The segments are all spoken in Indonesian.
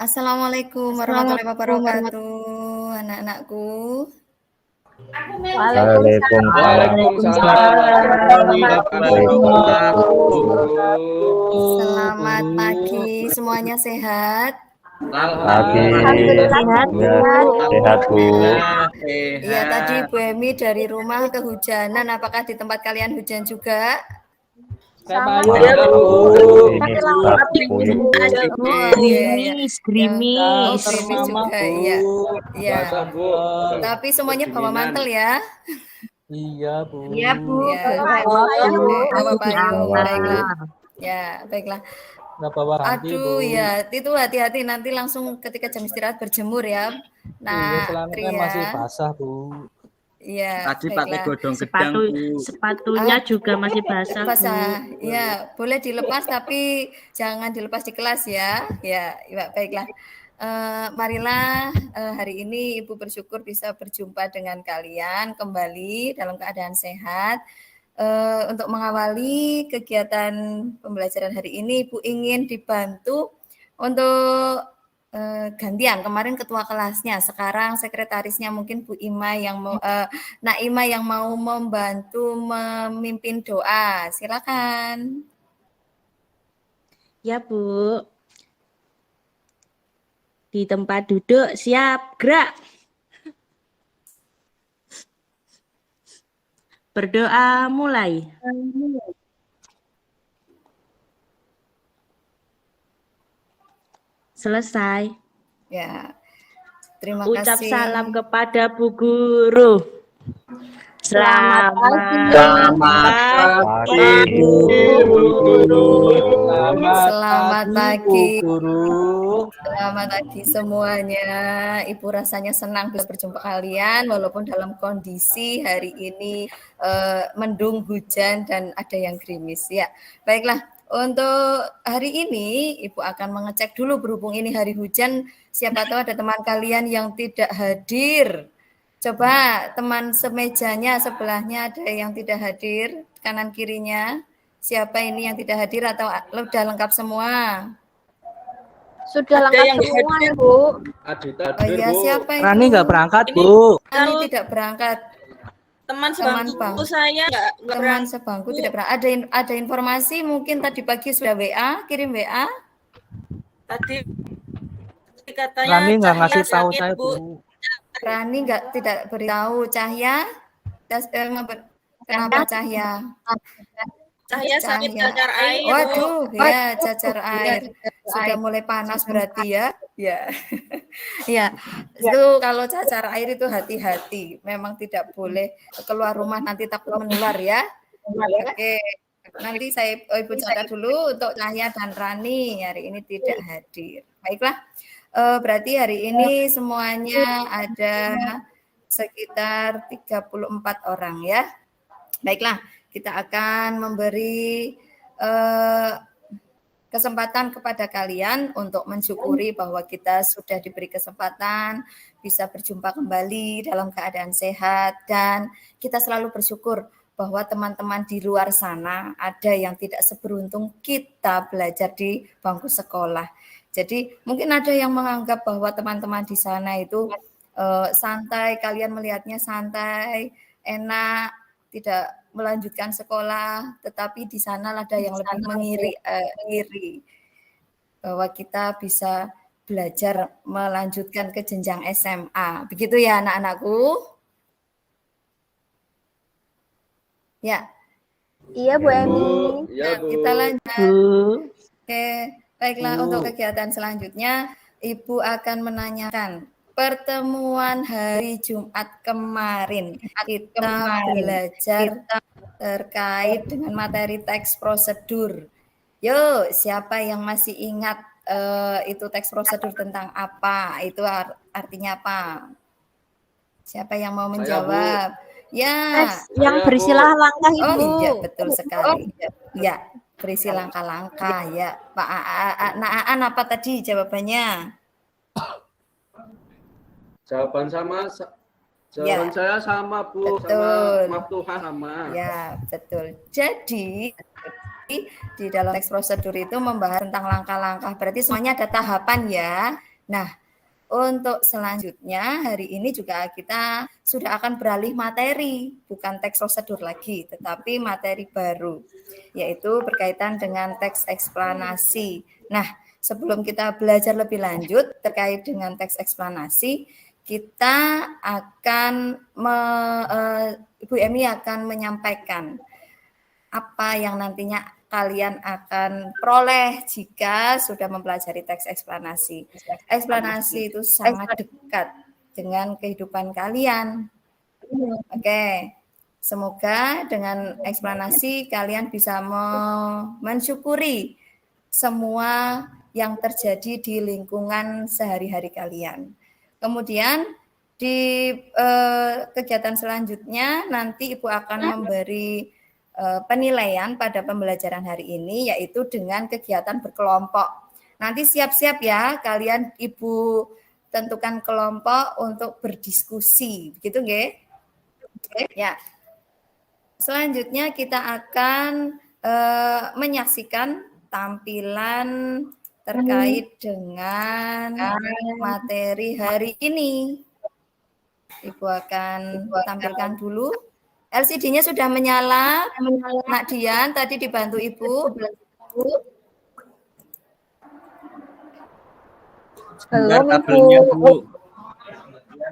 Assalamualaikum warahmatullahi wabarakatuh, anak-anakku. Selamat pagi, semuanya sehat? Alhamdulillah sehat, Bu. Iya, tadi Bu Emi dari rumah kehujanan. Apakah di tempat kalian hujan juga? sama gerimis juga ya. Tapi semuanya bawa mantel ya. Iya, Bu. Bawa payung. Baiklah. Ya, baiklah. Aduh, ya, itu hati-hati nanti langsung ketika jam istirahat berjemur ya. Nah, celananya masih basah, Bu. Iya, tadi pakai godong gedang, Bu. Sepatunya juga masih basah, basah. Ya, boleh dilepas tapi jangan dilepas di kelas ya. Ya, baiklah. Marilah hari ini Ibu bersyukur bisa berjumpa dengan kalian kembali dalam keadaan sehat. Untuk mengawali kegiatan pembelajaran hari ini, Ibu ingin dibantu untuk gantian. Kemarin ketua kelasnya, sekarang sekretarisnya mungkin Bu Ima yang mau, Naima yang mau membantu memimpin doa. Silakan. Ya, Bu. Di tempat duduk, siap, gerak. Berdoa mulai. Selesai. Ya. Terima Ucap kasih. salam kepada Bu Guru. Selamat pagi, Bu Guru. Selamat pagi. Guru. Selamat pagi semuanya. Ibu rasanya senang bisa berjumpa kalian walaupun dalam kondisi hari ini mendung, hujan dan ada yang gerimis ya. Baiklah, untuk hari ini Ibu akan mengecek dulu berhubung ini hari hujan, siapa tahu ada teman kalian yang tidak hadir. Coba teman semejanya sebelahnya ada yang tidak hadir, kanan kirinya. Siapa ini yang tidak hadir atau sudah lengkap semua? Sudah lengkap semua, Bu. Oh iya, siapa itu? Rani nggak berangkat, Bu. Rani tidak berangkat. Teman sebangku saya nggak teman sebangku tidak berangkat. Ada informasi mungkin tadi pagi sudah WA, kirim WA. Tadi katanya Rani nggak ngasih tahu sakit, saya, Bu. Rani tidak beritahu. Cahya, kenapa Cahya? Cahya sakit cacar air. Waduh, ya cacar air. Sudah mulai panas berarti ya. Ya. Ya. Itu kalau cacar air itu hati-hati. Memang tidak boleh keluar rumah nanti takut menular ya. Oke. Nanti saya Ibu catat dulu untuk Cahya dan Rani hari ini tidak hadir. Baiklah. Berarti hari ini semuanya ada sekitar 34 orang ya. Baiklah. Kita akan memberi kesempatan kepada kalian untuk mensyukuri bahwa kita sudah diberi kesempatan bisa berjumpa kembali dalam keadaan sehat dan kita selalu bersyukur bahwa teman-teman di luar sana ada yang tidak seberuntung kita belajar di bangku sekolah. Jadi mungkin ada yang menganggap bahwa teman-teman di sana itu santai, kalian melihatnya santai, enak, tidak melanjutkan sekolah, tetapi di sana ada yang lebih mengiri bahwa kita bisa belajar melanjutkan ke jenjang SMA. Begitu ya anak-anakku? Ya. Iya, Bu Emi. Ya, kita lanjut. Oke, baiklah untuk kegiatan selanjutnya Ibu akan menanyakan pertemuan hari Jumat kemarin kita belajar terkait dengan materi teks prosedur. Yuk, siapa yang masih ingat itu teks prosedur tentang apa? Itu artinya apa? Siapa yang mau menjawab? Ya, yang berisi langkah Ibu. Oh iya, betul sekali. Ya, berisi langkah-langkah ya. Pak Aan apa tadi jawabannya? Jawaban saya sama, Bu. Betul. Sama Maftuhah sama. Ya, betul. Jadi di dalam teks prosedur itu membahas tentang langkah-langkah. Berarti semuanya ada tahapan ya. Nah, untuk selanjutnya hari ini juga kita sudah akan beralih materi, bukan teks prosedur lagi, tetapi materi baru, yaitu berkaitan dengan teks eksplanasi. Nah, sebelum kita belajar lebih lanjut terkait dengan teks eksplanasi, kita akan Ibu Emi akan menyampaikan apa yang nantinya kalian akan peroleh jika sudah mempelajari teks eksplanasi. Eksplanasi itu sangat dekat dengan kehidupan kalian. Oke. Semoga dengan eksplanasi kalian bisa mensyukuri semua yang terjadi di lingkungan sehari-hari kalian. Kemudian di kegiatan selanjutnya nanti Ibu akan memberi penilaian pada pembelajaran hari ini, yaitu dengan kegiatan berkelompok. Nanti siap-siap ya, kalian Ibu tentukan kelompok untuk berdiskusi, begitu nggih? Ya. Selanjutnya kita akan menyaksikan tampilan terkait dengan materi hari ini. Ibu akan tampilkan dulu. LCD-nya sudah menyala, Nak Dian, tadi dibantu Ibu. Belum, kabelnya, Ibu. Bu.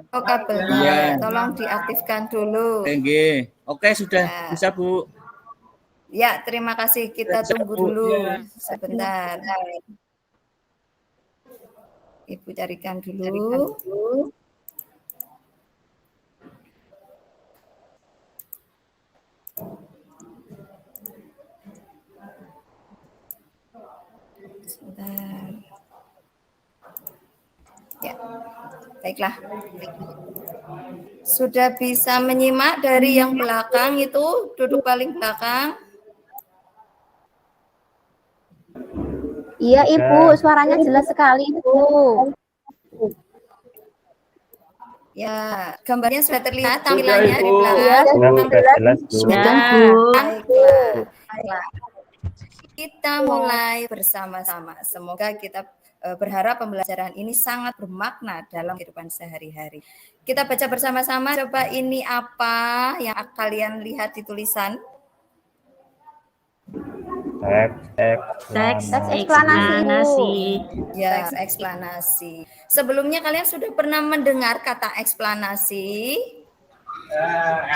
Oh, kabelnya, Iya. tolong diaktifkan dulu. Oke, oke sudah Ya. bisa, Bu. Ya, terima kasih. Kita tunggu dulu sebentar. Ibu carikan dulu. Sebentar. Ya, baiklah. Sudah bisa menyimak dari yang belakang itu, duduk paling belakang. Iya, Ibu. Suaranya jelas sekali, Ibu. Ya, gambarnya sudah terlihat tampilannya di Ibu. belakang. Jelas, Bu. Sudah, Bu. Baiklah. Kita mulai bersama-sama. Semoga kita berharap pembelajaran ini sangat bermakna dalam kehidupan sehari-hari. Kita baca bersama-sama. Coba ini apa yang kalian lihat di tulisan? Teks eksplanasi. eksplanasi. Ya, teks eksplanasi. Sebelumnya kalian sudah pernah mendengar kata eksplanasi?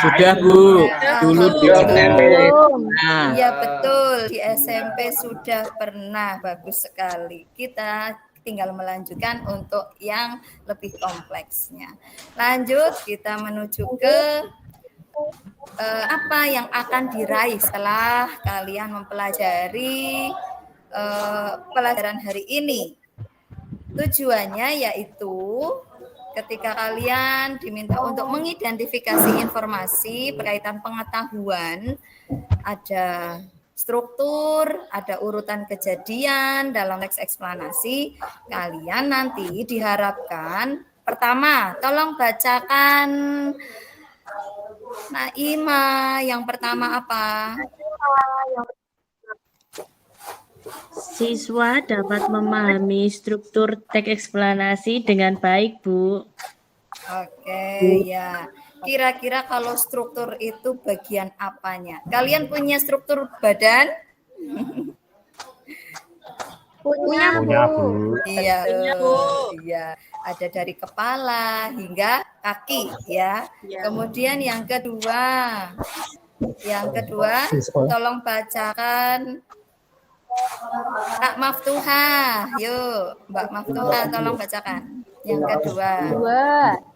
Sudah, Bu. Dulu di SMP. Nah, Iya, betul. Di SMP sudah pernah. Bagus sekali. Kita tinggal melanjutkan untuk yang lebih kompleksnya. Lanjut, kita menuju ke apa yang akan diraih setelah kalian mempelajari pelajaran hari ini. Tujuannya yaitu ketika kalian diminta untuk mengidentifikasi informasi berkaitan pengetahuan, ada struktur, ada urutan kejadian dalam teks eksplanasi, kalian nanti diharapkan pertama, tolong bacakan Naima, yang pertama apa? Siswa dapat memahami struktur teks eksplanasi dengan baik, Bu. Oke, ya. Kira-kira kalau struktur itu bagian apanya? Kalian punya struktur badan? Punya, Bu. Iya, Punya, Bu. iya. Ada dari kepala hingga kaki, ya. Kemudian yang kedua, tolong bacakan Kak Maftuha. Yuk, Mbak Maftuha, tolong bacakan. Yang kedua.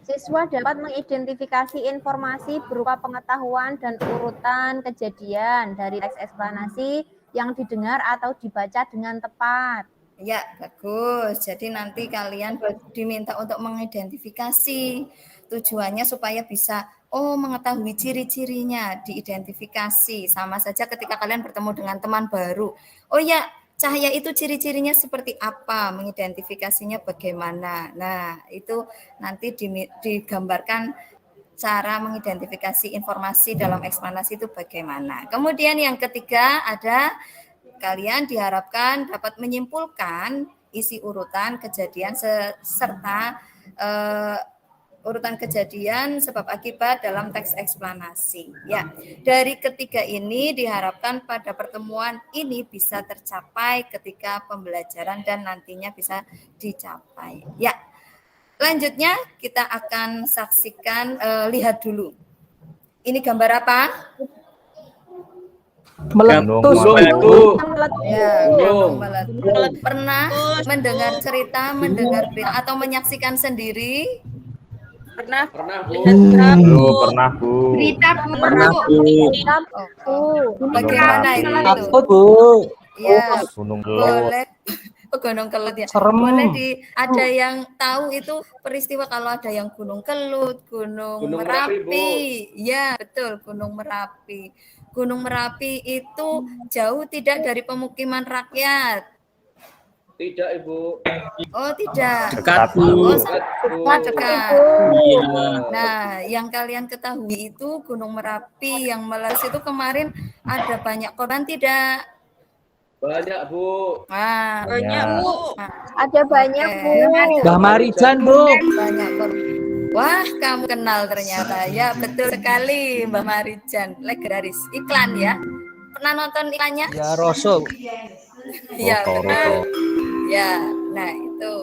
Siswa dapat mengidentifikasi informasi berupa pengetahuan dan urutan kejadian dari teks eksplanasi yang didengar atau dibaca dengan tepat. Ya, bagus. Jadi nanti kalian diminta untuk mengidentifikasi. Tujuannya supaya bisa mengetahui ciri-cirinya, diidentifikasi. Sama saja ketika kalian bertemu dengan teman baru. Oh ya, cahaya itu ciri-cirinya seperti apa, mengidentifikasinya bagaimana. Nah, itu nanti digambarkan cara mengidentifikasi informasi dalam eksplanasi itu bagaimana. Kemudian yang ketiga ada kalian diharapkan dapat menyimpulkan isi urutan kejadian serta urutan kejadian sebab akibat dalam teks eksplanasi. Ya, dari ketiga ini diharapkan pada pertemuan ini bisa tercapai ketika pembelajaran dan nantinya bisa dicapai. Ya, lanjutnya kita akan saksikan, lihat dulu. Ini gambar apa? Meletus. Ya, gunung meletus. Pernah mendengar cerita, mendengar berita atau menyaksikan sendiri? Pernah lihat Bu. Pernah, Bu. Pernah, Bu. Bagaimana itu? Takut, Bu. Ya, Gunung Kelut. boleh. Gunung Kelut ya. Serem. Boleh ada yang tahu itu peristiwa kalau ada yang Gunung Kelut, Gunung Merapi. Ya, betul, Gunung Merapi. Gunung Merapi itu jauh tidak dari pemukiman rakyat. Tidak, Ibu. Oh, tidak. Dekat, Bu. Oh, dekat. Iya. Nah, yang kalian ketahui itu Gunung Merapi yang meletus itu kemarin ada banyak korban tidak? Banyak, Bu. Nah, Banyak Bu. Ada banyak, Bu. Mbah Marijan, Bu. banyak korban. Wah, kamu kenal ternyata. Ya, betul sekali Mbak Marijan. Legraris. Iklan ya. Pernah nonton iklannya? Ya, Roso. Ya, Roto, betul. Roto. Ya, nah itu.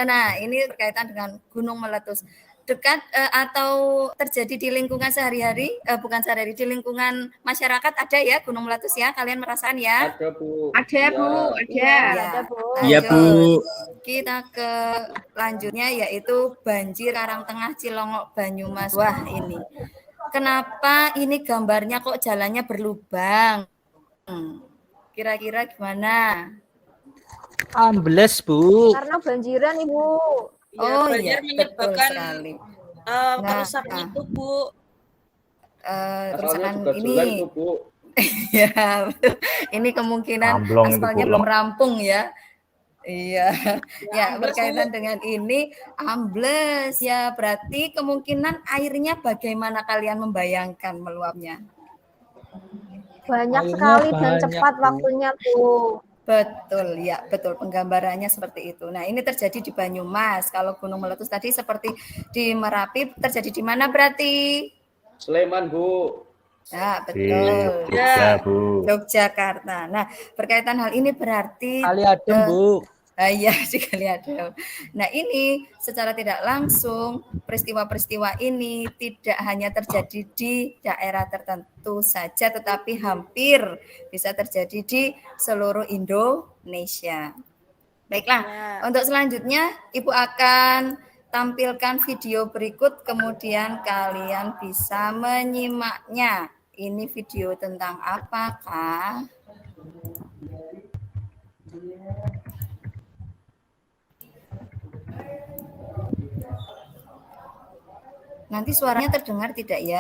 Nah, ini berkaitan dengan gunung meletus. Dekat atau terjadi di lingkungan sehari-hari, bukan sehari-hari, di lingkungan masyarakat ada ya gunung meletus ya? Kalian merasakan ya? Ada, Bu. Ada Bu, ada. Ya. Iya, Bu. Kita ke lanjutnya yaitu banjir Karangtengah Cilongok Banyumas. Wah, ini. Kenapa ini gambarnya kok jalannya berlubang? Kira-kira gimana? Ambles, Bu. Karena banjiran, Ibu. Oh banjir iya, betul menyebabkan sekali. kerusakan itu Bu. Asalnya Kerusakan juga ini. jelek tuh, Bu. Ya, betul. Ini kemungkinan Amblong itu, aspalnya Bu. belum rampung ya. Iya, ya ambles, berkaitan dengan ini ambles ya, berarti kemungkinan airnya bagaimana kalian membayangkan meluapnya? Banyak Airnya sekali dan banyak, cepat Bu. waktunya, Bu. Betul, ya betul penggambarannya seperti itu. Nah ini terjadi di Banyumas. Kalau gunung meletus tadi seperti di Merapi terjadi di mana berarti? Sleman, Bu. Ya Di betul. Jogja, Bu. Yogyakarta. Nah berkaitan hal ini berarti Kali adem, Bu. iya sekali ada. Nah ini secara tidak langsung peristiwa-peristiwa ini tidak hanya terjadi di daerah tertentu saja, tetapi hampir bisa terjadi di seluruh Indonesia. Baiklah, untuk selanjutnya Ibu akan tampilkan video berikut, kemudian kalian bisa menyimaknya. Ini video tentang apakah? Nanti suaranya terdengar tidak ya?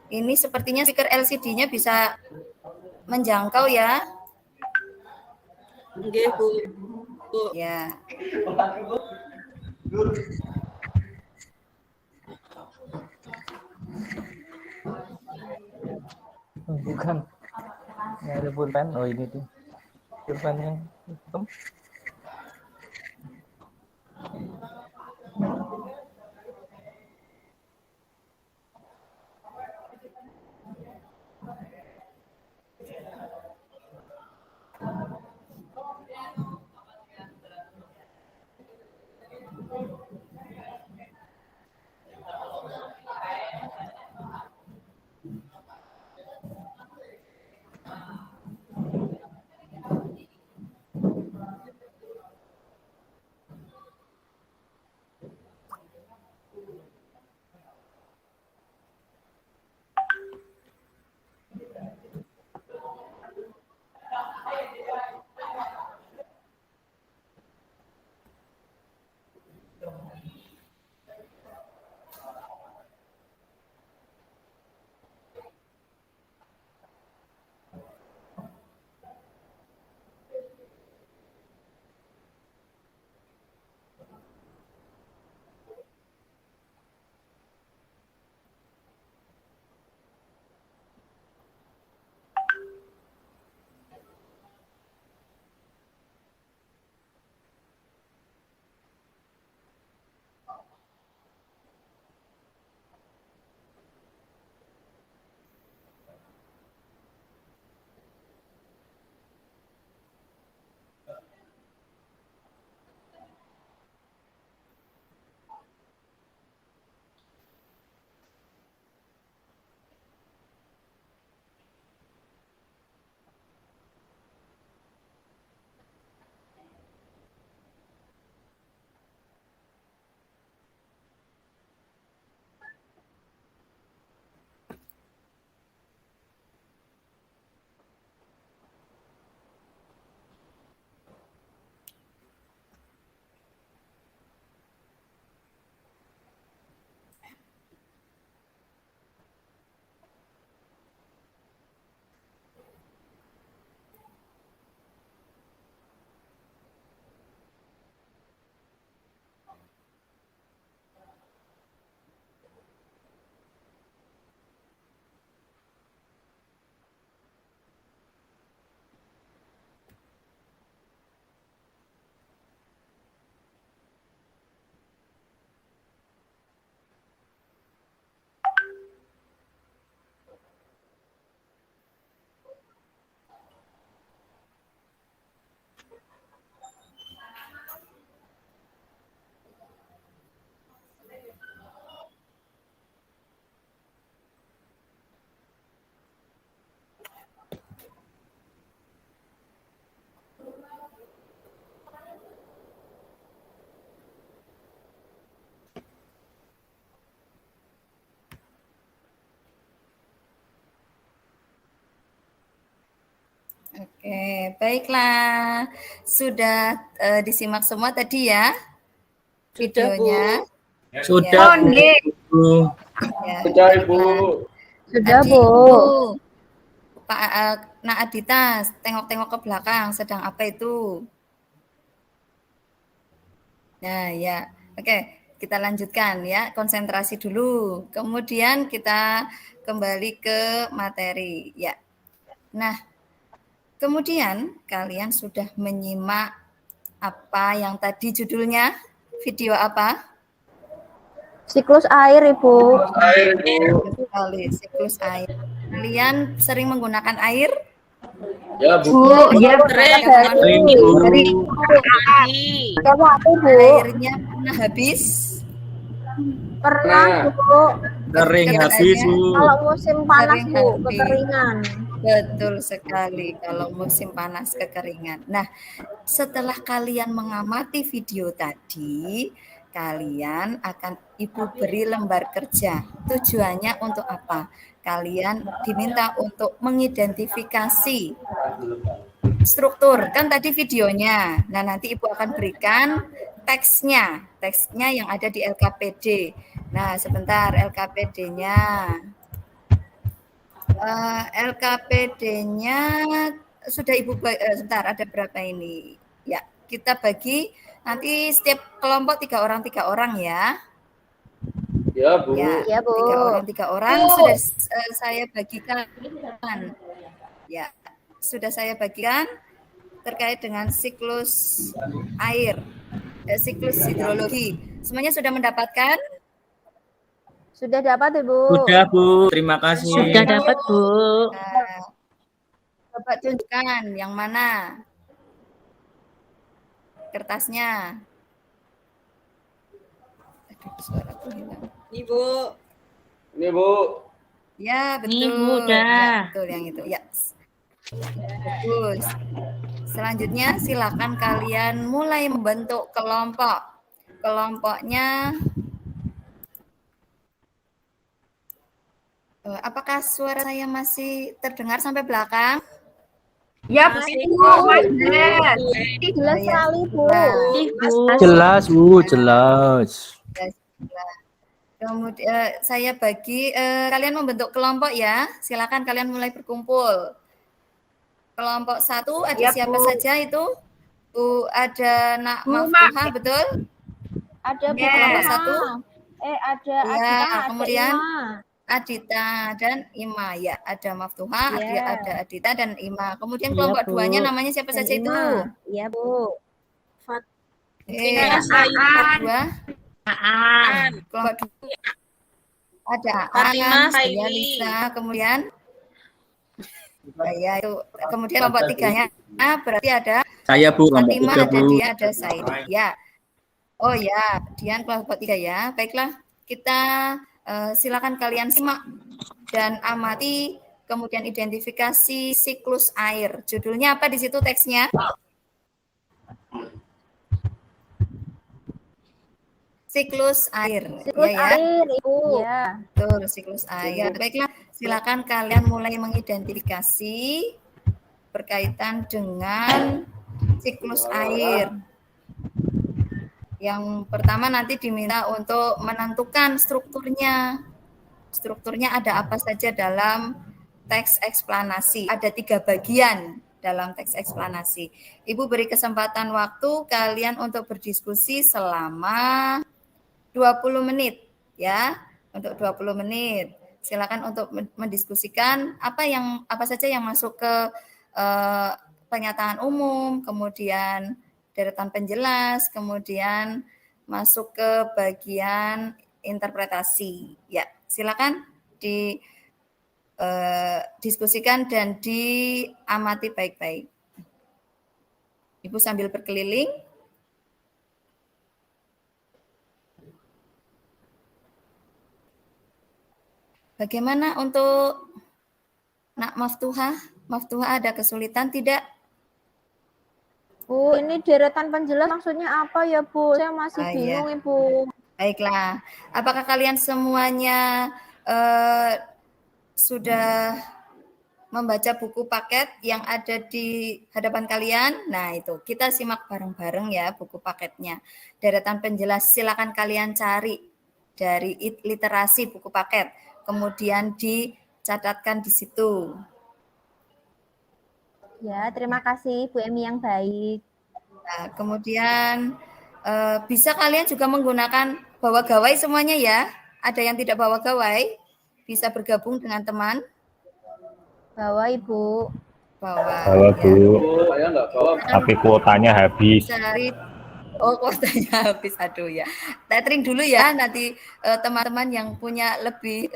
Ini sepertinya speaker LCD-nya bisa menjangkau ya? Nggih Bu. Ya. Bukan. Nggak ada pulpen. Oh, ini tuh. Pulpen yang hitam. Oke, baiklah. Sudah disimak semua tadi ya videonya. Sudah, Ya. Bu. Ya, Sudah, Ibu. Sudah, Adik, Bu. Pak Nak Adita, tengok-tengok ke belakang, sedang apa itu? Nah, ya. Oke, kita lanjutkan ya, konsentrasi dulu. Kemudian kita kembali ke materi, ya. Nah, kemudian kalian sudah menyimak apa yang tadi judulnya? Video apa? Siklus air, Ibu. Air, Ibu. Sekali, siklus air. Kalian sering menggunakan air? Ya, Bu. Ya, Sering, Bu. Kamu apa, Bu? Airnya pernah habis? Pernah, Bu. Sering habis, Bu. Kalau musim panas, Sering Bu, habis. kekeringan. Betul sekali, kalau musim panas kekeringan. Nah, setelah kalian mengamati video tadi, kalian akan Ibu beri lembar kerja. Tujuannya untuk apa? Kalian diminta untuk mengidentifikasi struktur. Kan tadi videonya. Nah, nanti Ibu akan berikan teksnya yang ada di LKPD. Nah, sebentar LKPD-nya. LKPD-nya sudah Ibu sebentar, ada berapa ini? Ya, kita bagi nanti setiap kelompok 3 orang ya. Ya, Bu. Ya, Bu. 3 orang sudah saya bagikan. Ya, sudah saya bagikan terkait dengan siklus air, siklus hidrologi. Semuanya sudah mendapatkan? Sudah dapat, Ibu. Sudah, Bu. Terima kasih. Sudah dapat, Bu. Nah, coba tunjukkan yang mana kertasnya. Aduh, suaraku hilang. Ibu. Ini, Bu. Ya, betul. Ini, Bu, udah. Ya, betul yang itu. Ya. Bagus. Selanjutnya silakan kalian mulai membentuk kelompok. Kelompoknya apakah suara saya masih terdengar sampai belakang? Ya, Masih, Bu. Jelas sekali, Bu. Ih, Bu. Jelas, Bu, jelas. Kemudian saya bagi kalian membentuk kelompok ya. Silakan kalian mulai berkumpul. Kelompok 1 ada siapa saja itu? Bu, ada Nak Maftuha, betul? Ada Bu. Kelompok 1. Ada Ya, Adita, kemudian ada Ima. Adita dan Ima ya. Ada Maftuha, Ya. ada Adita dan Ima. Kemudian Iya, kelompok Bu. 2-nya namanya siapa Dan saja itu? Ima. Iya, Bu. Kelompok 2. An. Kelompok 2 ada Fatimah, An, saya Saili. Lisa, kemudian saya itu. Kemudian kelompok 3-nya berarti ada Saya, Bu. Kelompok Fatimah, 3, ada Bu. dia, ada Saidi. Ya. Oh ya, Dian kelompok 3 ya. Baiklah, kita silakan kalian simak dan amati, kemudian identifikasi siklus air. Judulnya apa di situ teksnya? Siklus air. Siklus Ya, ya. air, Ibu. Ya. Betul, siklus air. Baiklah, silakan kalian mulai mengidentifikasi berkaitan dengan siklus air. Yang pertama nanti diminta untuk menentukan strukturnya. Strukturnya ada apa saja dalam teks eksplanasi. Ada 3 bagian dalam teks eksplanasi. Ibu beri kesempatan waktu kalian untuk berdiskusi selama 20 menit ya. Untuk 20 menit. Silakan untuk mendiskusikan apa saja yang masuk ke pernyataan umum, kemudian deretan penjelas, kemudian masuk ke bagian interpretasi. Ya, silakan diskusikan dan diamati baik-baik. Ibu sambil berkeliling. Bagaimana untuk Nak Maftuha? Maftuha ada kesulitan tidak? Bu, ini deretan penjelas maksudnya apa ya, Bu? Saya masih bingung, Ya. Ibu. Baiklah. Apakah kalian semuanya sudah membaca buku paket yang ada di hadapan kalian. Nah, itu kita simak bareng-bareng ya buku paketnya. Deretan penjelas silakan kalian cari dari literasi buku paket. Kemudian dicatatkan di situ. Ya, terima kasih Bu Emi yang baik. Nah, kemudian bisa kalian juga menggunakan bawa gawai semuanya ya. Ada yang tidak bawa gawai, bisa bergabung dengan teman. Bawa Ibu. Bawa. Halo, Ya. Bu. Bu, saya nggak bawa. Tapi kuotanya habis. Cari. Oh, kuotanya habis. Aduh ya. Tethering dulu ya. Nanti teman-teman yang punya lebih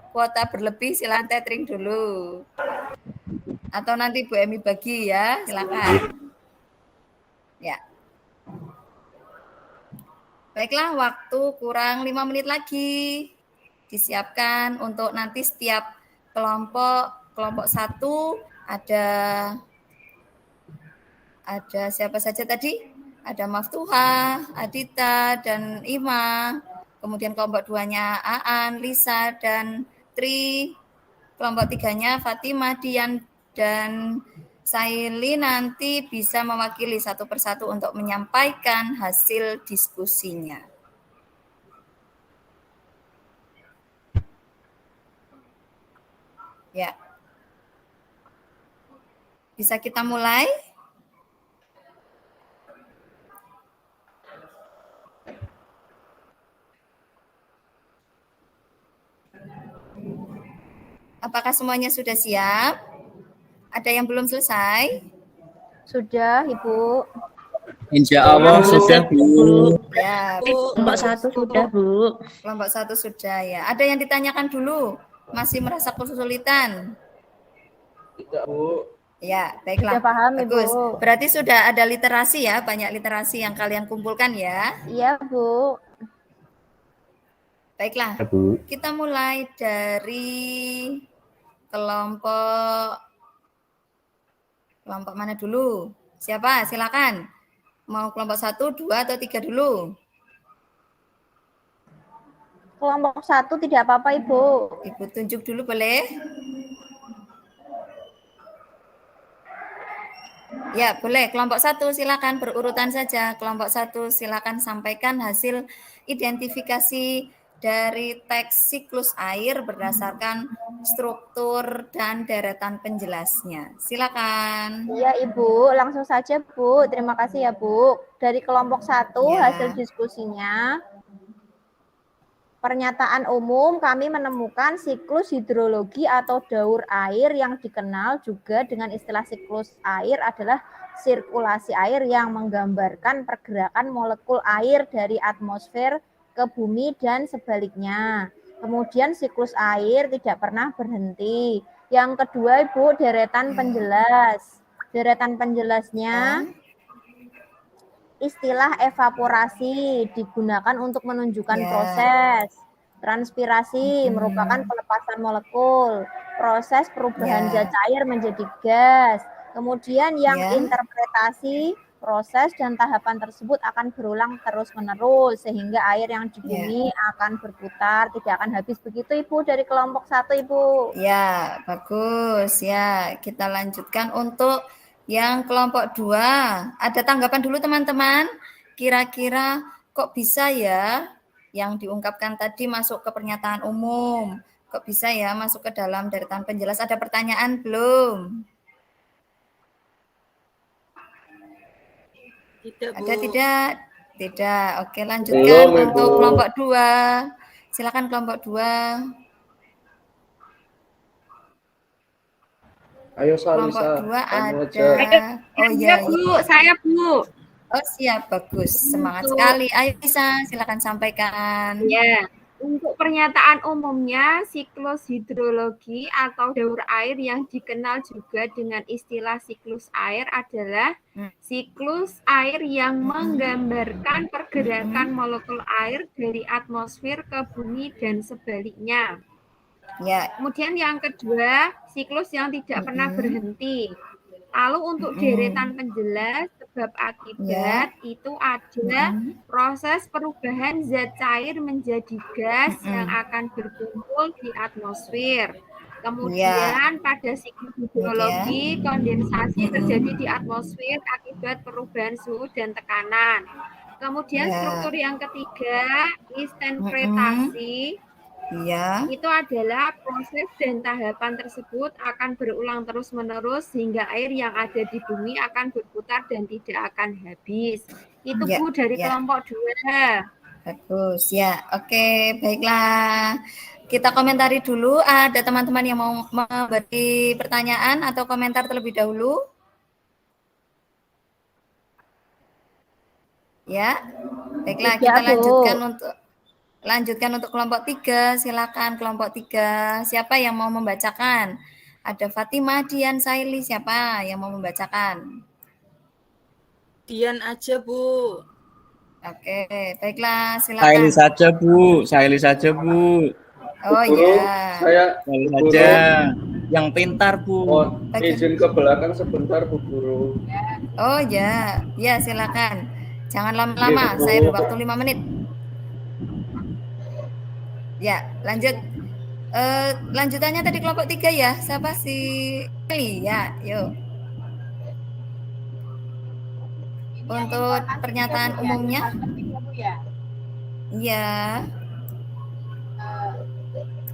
kuota berlebih silakan tethering dulu. Atau nanti Bu Emi bagi ya. Silakan. Ya. Baiklah, waktu kurang 5 menit lagi. Disiapkan untuk nanti setiap kelompok 1 ada siapa saja tadi? Ada Maftuha, Adita, dan Ima. Kemudian kelompok 2-nya Aan, Lisa, dan Tri. Kelompok 3-nya Fatima, Dian, dan Saili nanti bisa mewakili satu persatu untuk menyampaikan hasil diskusinya. Ya. Bisa kita mulai? Apakah semuanya sudah siap? Ada yang belum selesai? Sudah, Ibu. Insya Allah sudah, Bu. Ya, Kelompok 1 sudah, Bu. kelompok 1 sudah ya. Ada yang ditanyakan dulu? Masih merasa kesulitan? Tidak, Bu. Ya, baiklah. Sudah paham, Bagus. Ibu. Berarti sudah ada literasi ya, banyak literasi yang kalian kumpulkan ya. Iya, Bu. Baiklah, Ya, Bu. kita mulai dari kelompok mana dulu? Siapa? Silakan. Mau kelompok 1, 2, atau 3 dulu? Kelompok 1 tidak apa-apa, Ibu. Ibu tunjuk dulu boleh? Ya, boleh. Kelompok 1 silakan berurutan saja. Kelompok 1 silakan sampaikan hasil identifikasi dari teks siklus air berdasarkan struktur dan deretan penjelasnya. Silakan. Iya, Ibu. Langsung saja, Bu. Terima kasih ya, Bu. Dari kelompok 1, Ya. hasil diskusinya. Pernyataan umum, kami menemukan siklus hidrologi atau daur air yang dikenal juga dengan istilah siklus air adalah sirkulasi air yang menggambarkan pergerakan molekul air dari atmosfer ke bumi dan sebaliknya. Kemudian siklus air tidak pernah berhenti. Yang kedua, Ibu, deretan penjelas. Deretan penjelasnya, istilah evaporasi digunakan untuk menunjukkan proses. Transpirasi merupakan pelepasan molekul. Proses perubahan zat cair menjadi gas. Kemudian yang interpretasi, proses dan tahapan tersebut akan berulang terus-menerus sehingga air yang di bumi akan berputar, tidak akan habis. Begitu, Ibu, dari kelompok 1, Ibu. Ya, bagus. Ya, kita lanjutkan untuk yang kelompok 2. Ada tanggapan dulu teman-teman? Kira-kira kok bisa ya yang diungkapkan tadi masuk ke pernyataan umum? Kok bisa ya masuk ke dalam deretan penjelas? Ada pertanyaan belum? Tidak, Bu. Ada tidak? Tidak. Oke, lanjutkan Belum, untuk Ibu. kelompok 2. Silakan kelompok 2. Ayo, Sa, Kelompok Lisa. 2 Kamu ada. aja. Oh iya, Bu, saya, Bu. Oh siap, bagus. Semangat sekali. Ayo Lisa, silakan sampaikan. Ya. Untuk pernyataan umumnya, siklus hidrologi atau daur air yang dikenal juga dengan istilah siklus air adalah siklus air yang menggambarkan pergerakan molekul air dari atmosfer ke bumi dan sebaliknya. Ya. Kemudian yang kedua, siklus yang tidak pernah berhenti. Lalu untuk deretan penjelas sebab akibat itu ada proses perubahan zat cair menjadi gas yang akan berkumpul di atmosfer. Kemudian pada siklus hidrologi, kondensasi terjadi di atmosfer akibat perubahan suhu dan tekanan. Kemudian struktur yang ketiga, instanfretasi. Ya. Itu adalah proses dan tahapan tersebut akan berulang terus-menerus sehingga air yang ada di bumi akan berputar dan tidak akan habis. Itu Ya, Bu dari ya. kelompok 2. Bagus, ya. Oke, baiklah. Kita komentari dulu. Ada teman-teman yang mau memberi pertanyaan atau komentar terlebih dahulu? Ya, baiklah. Kita lanjutkan untuk kelompok 3. Silakan kelompok 3. Siapa yang mau membacakan? Ada Fatimah, Dian, Saili. Siapa yang mau membacakan? Dian aja, Bu. Oke, baiklah. Silakan. Saili saja, Bu. Saili saja, Bu. Oh Guru, ya. saya Saili Bu Guru. saja. Yang pintar, Bu. Oh, izin ke belakang sebentar, Bu Guru. Oh ya, ya silakan. Jangan lama-lama. Iya, Bu. Saya berwaktu 5 menit. Ya, lanjut. Lanjutannya tadi kelompok 3 ya. Siapa si Eli? Ya, yuk. Untuk pernyataan umumnya. Iya.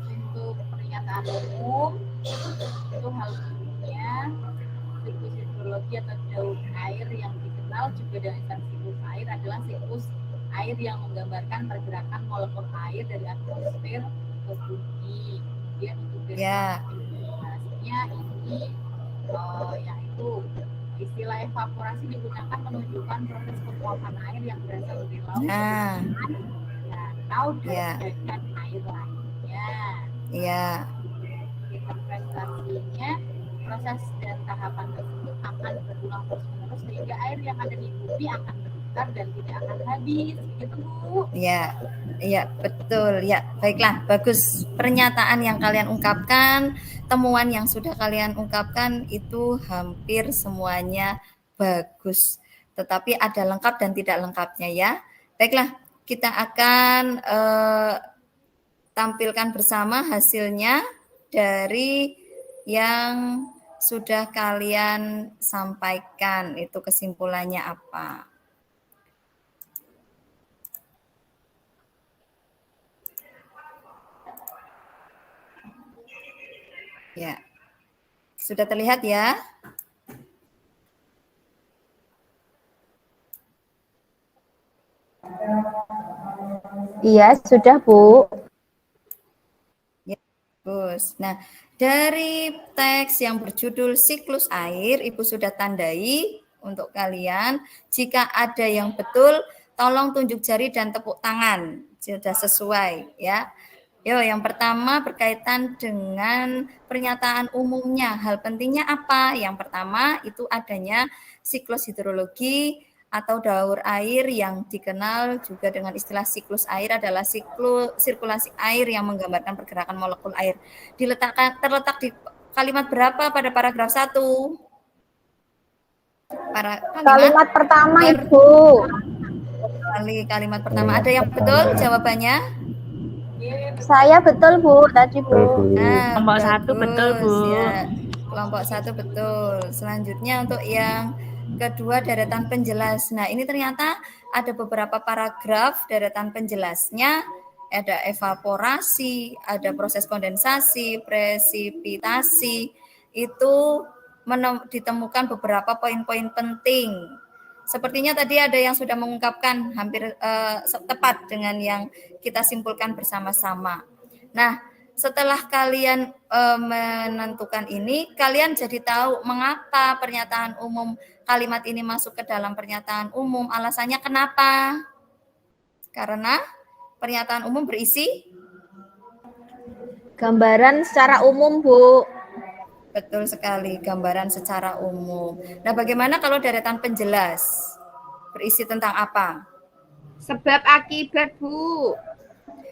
Untuk pernyataan umum itu hal umumnya siklus hidrologi atau daur air yang dikenal juga dengan siklus air adalah siklus air yang menggambarkan pergerakan molekul air dari atmosfer ke bumi. Kemudian untuk definisinya ini yaitu istilah evaporasi digunakan menunjukkan proses penguapan air yang berasal dari laut atau dari air lainnya. Iya. Interpretasinya, proses dan tahapan tersebut akan berulang terus-menerus sehingga air yang ada di bumi akan berputar dan tidak akan habis. Gitu, Bu. Iya. Iya, betul. Ya, baiklah. Bagus pernyataan yang kalian ungkapkan, temuan yang sudah kalian ungkapkan itu hampir semuanya bagus. Tetapi ada lengkap dan tidak lengkapnya ya. Baiklah, kita akan tampilkan bersama hasilnya dari yang sudah kalian sampaikan. Itu kesimpulannya apa? Ya, sudah terlihat ya? Iya, sudah Bu. Ya, bagus. Nah, dari teks yang berjudul siklus air, Ibu sudah tandai untuk kalian. Jika ada yang betul, tolong tunjuk jari dan tepuk tangan. Sudah sesuai ya. Yo, yang pertama berkaitan dengan pernyataan umumnya. Hal pentingnya apa? Yang pertama itu adanya siklus hidrologi atau daur air yang dikenal juga dengan istilah siklus air adalah sirkulasi air yang menggambarkan pergerakan molekul air. Terletak di kalimat berapa pada paragraf 1? Kalimat pertama, Ibu. Kalimat pertama. Ada yang betul jawabannya? Saya betul, Bu. Tadi, Bu. Nah, Kelompok 1 betul, Bu. Ya. Kelompok 1 betul. Selanjutnya untuk yang kedua deretan penjelas. Nah, ini ternyata ada beberapa paragraf deretan penjelasnya. Ada evaporasi, ada proses kondensasi, presipitasi. Itu ditemukan beberapa poin-poin penting. Sepertinya tadi ada yang sudah mengungkapkan hampir tepat dengan yang kita simpulkan bersama-sama. Nah, setelah kalian menentukan ini, kalian jadi tahu mengapa pernyataan umum kalimat ini masuk ke dalam pernyataan umum. Alasannya kenapa? Karena pernyataan umum berisi gambaran secara umum, Bu. Betul sekali, gambaran secara umum. Nah, bagaimana kalau deretan penjelas? Berisi tentang apa? Sebab akibat, Bu.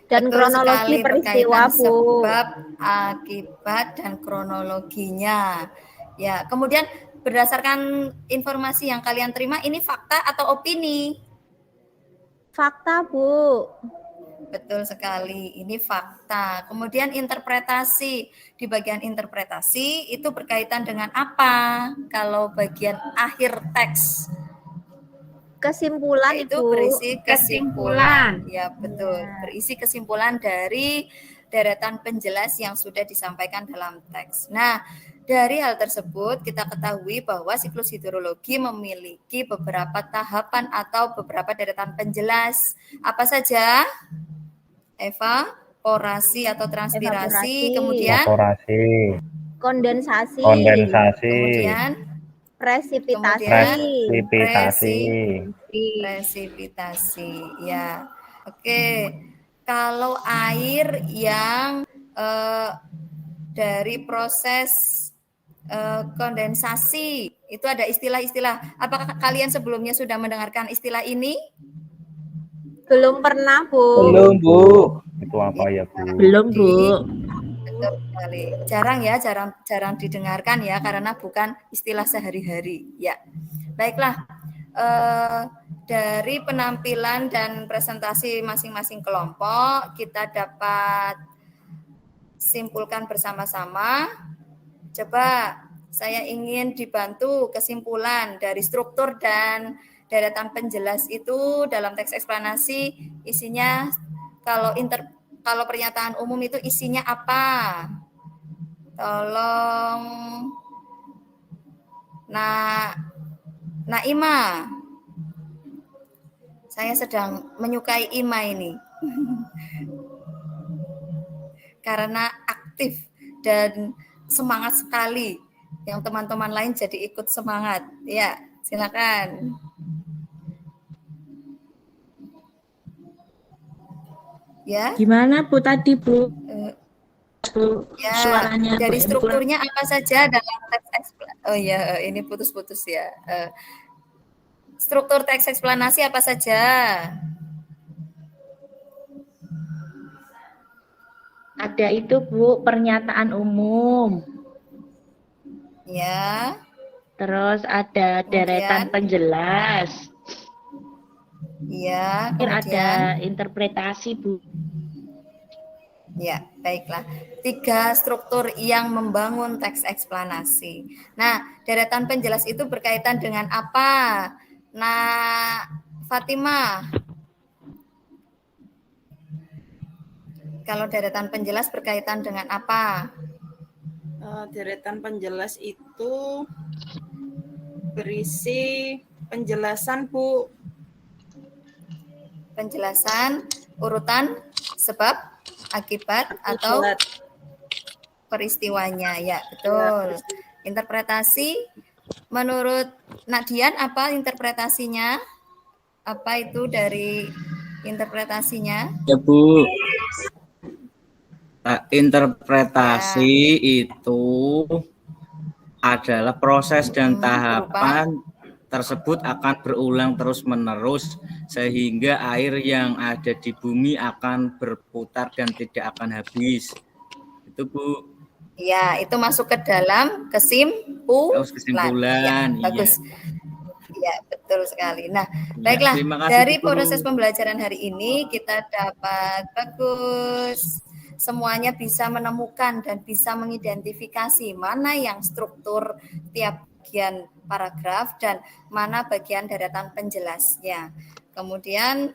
Dan Betul kronologi sekali, peristiwa, Bu. Sebab, akibat, dan kronologinya. Ya, kemudian berdasarkan informasi yang kalian terima, ini fakta atau opini? Fakta, Bu. betul sekali. Ini fakta. Kemudian interpretasi. Di bagian interpretasi itu berkaitan dengan apa? Kalau bagian akhir teks Kesimpulan itu Ibu. berisi kesimpulan. Kesimpulan. Ya, betul. Ya. Berisi kesimpulan dari deretan penjelas yang sudah disampaikan dalam teks. Nah, dari hal tersebut kita ketahui bahwa siklus hidrologi memiliki beberapa tahapan atau beberapa deretan penjelas. Apa saja? Evaporasi atau transpirasi, Evaporasi. kemudian Evaporasi, Kondensasi. kondensasi, kemudian Presipitasi. presipitasi, presipitasi. Ya, oke. Kalau air yang dari proses kondensasi itu ada istilah-istilah. Apakah kalian sebelumnya sudah mendengarkan istilah ini? Belum pernah, Bu. belum Bu. Itu apa ya Bu? Belum, Bu. Betul sekali. Jarang ya, jarang didengarkan ya karena bukan istilah sehari-hari. Ya, baiklah. Dari penampilan dan presentasi masing-masing kelompok kita dapat simpulkan bersama-sama. Coba saya ingin dibantu kesimpulan dari struktur dan deretan penjelas itu dalam teks eksplanasi isinya kalau pernyataan umum itu isinya apa? Tolong Naima. Saya sedang menyukai Ima ini. Karena aktif dan semangat sekali. Yang teman-teman lain jadi ikut semangat. Ya, silakan. Ya. Gimana Bu tadi Bu? Ya, Suaranya dari Bu, strukturnya apa saja dalam teks eksplanasi? Oh ya, ini putus-putus ya. Struktur teks eksplanasi apa saja? Ada itu Bu, pernyataan umum. Ya. Terus ada deretan penjelas. Ya, Kemudian kemudian ada interpretasi Bu. Ya, baiklah. 3 struktur yang membangun teks eksplanasi. Nah, deretan penjelas itu berkaitan dengan apa? Nah, Fatimah. Kalau deretan penjelas berkaitan dengan apa? Deretan penjelas itu berisi penjelasan Bu. Penjelasan urutan sebab, akibat, atau peristiwanya. Ya, betul. Interpretasi, menurut Nadian apa interpretasinya? Apa itu dari interpretasinya? Ya Bu. Interpretasi itu adalah proses dan tahapan tersebut akan berulang terus-menerus sehingga air yang ada di bumi akan berputar dan tidak akan habis. Itu Bu. Ya, itu masuk ke dalam kesimpulan. Ya, bagus. Ya, betul sekali. Nah, baiklah. Dari proses pembelajaran hari ini kita dapat bagus. Semuanya bisa menemukan dan bisa mengidentifikasi mana yang struktur tiap bagian paragraf dan mana bagian deretan penjelasnya. Kemudian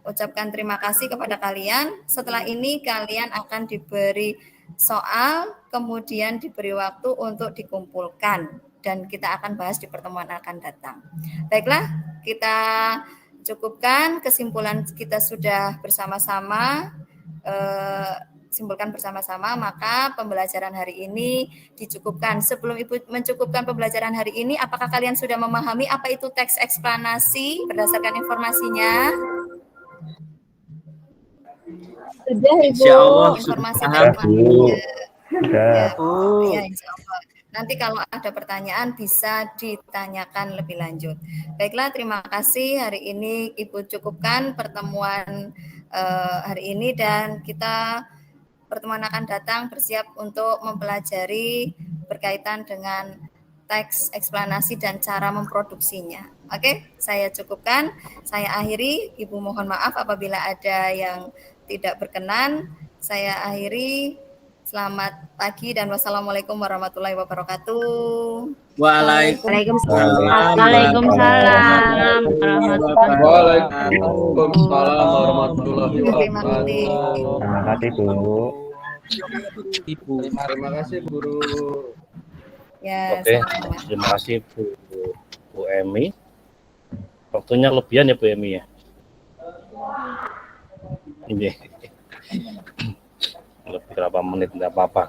ucapkan terima kasih kepada kalian. Setelah ini kalian akan diberi soal, kemudian diberi waktu untuk dikumpulkan dan kita akan bahas di pertemuan akan datang. Baiklah, kita cukupkan kesimpulan kita sudah bersama-sama. Simpulkan bersama-sama, maka pembelajaran hari ini dicukupkan. Sebelum Ibu mencukupkan pembelajaran hari ini, apakah kalian sudah memahami apa itu teks eksplanasi berdasarkan informasinya? Sudah Ibu. Insyaallah informasi sudah Bu. Sudah. Ya, insyaallah. Nanti kalau ada pertanyaan bisa ditanyakan lebih lanjut. Baiklah, terima kasih. Hari ini Ibu cukupkan pertemuan hari ini dan kita pertemuan akan datang bersiap untuk mempelajari berkaitan dengan teks eksplanasi dan cara memproduksinya. Oke, saya cukupkan. Saya akhiri. Ibu mohon maaf apabila ada yang tidak berkenan. Saya akhiri. Selamat pagi dan wassalamualaikum warahmatullahi wabarakatuh. Waalaikumsalam. Waalaikumsalam warahmatullahi Waalaikumsalam warahmatullahi Terima wabarakatuh. kasih. Terima kasih Bu. Terima kasih guru. Ya, Oke, sama-sama. terima kasih Bu Emi. Waktunya lebihan ya Bu Emi ya. Ini lebih berapa menit tidak apa-apa.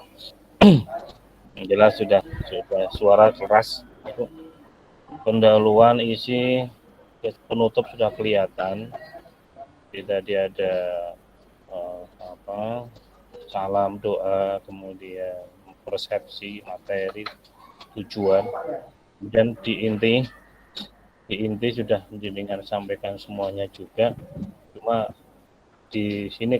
Yang jelas sudah suara keras. Pendahuluan isi penutup sudah kelihatan. Tidak ada salam doa, kemudian persepsi materi tujuan, kemudian di inti sudah jenengan sampaikan semuanya juga. Cuma di sini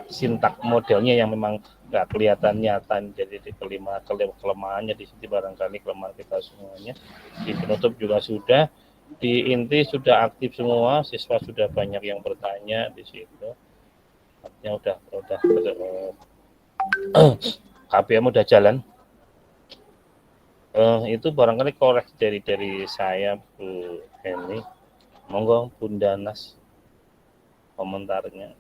sintak modelnya yang memang nggak kelihatan nyata, jadi di kelemahannya di sini barangkali kelemahan kita semuanya. Di penutup juga sudah, di inti sudah aktif semua, siswa sudah banyak yang bertanya di situ. Artinya udah KPM udah jalan. Itu barangkali koreksi dari saya Bu Eni. Monggo Bunda Nas komentarnya.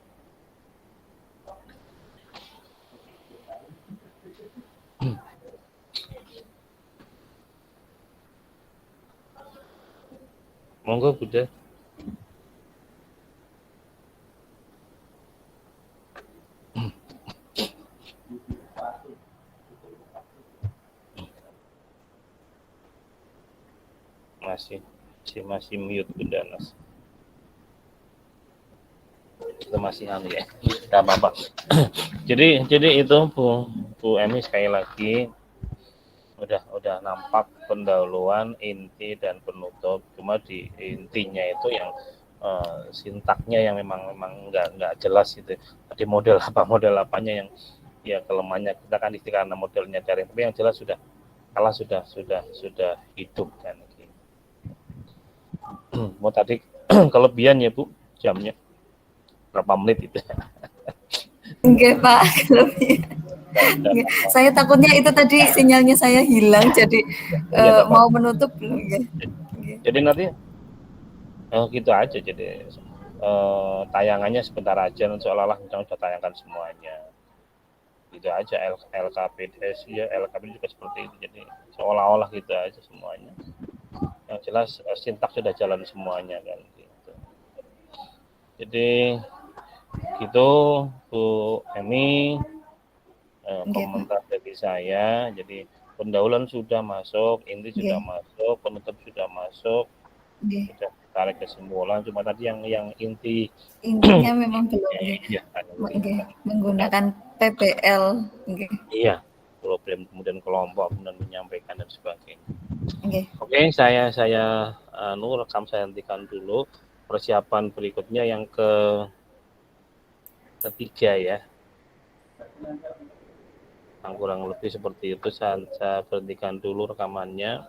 Monggo Bunda. Masih mute Bunda Nas. Itu masih ya. Tidak apa-apa. jadi itu Bu Emi sekali lagi udah nampak pendahuluan, inti dan penutup. Cuma di intinya itu yang sintaknya yang memang nggak jelas itu. Tadi model apanya yang ya kelemahannya kita kan karena modelnya daring, tapi yang jelas sudah hidup kan. Mau tadi kelebihan ya Bu, jamnya berapa menit itu? Enggak Pak, kelebihan. Saya takutnya itu tadi sinyalnya saya hilang, jadi mau menutup belum? Jadi nanti gitu aja, jadi tayangannya sebentar aja, seolah-olah kita sudah tayangkan semuanya. Gitu aja, LKPDS ya, LKP juga seperti itu, jadi seolah-olah gitu aja semuanya. Yang jelas sintak sudah jalan semuanya kan gitu. Jadi gitu Bu Emi, komentar dari saya. Jadi pendahuluan sudah masuk, inti sudah masuk, penutup sudah masuk, sudah tarik kesimpulan. Cuma tadi yang intinya memang belum menggunakan PPL. Iya, problem kemudian kelompok kemudian menyampaikan dan sebagainya. Oke, saya rekam, saya hentikan dulu. Persiapan berikutnya yang ketiga ya. Kurang lebih seperti itu, saya berhentikan dulu rekamannya.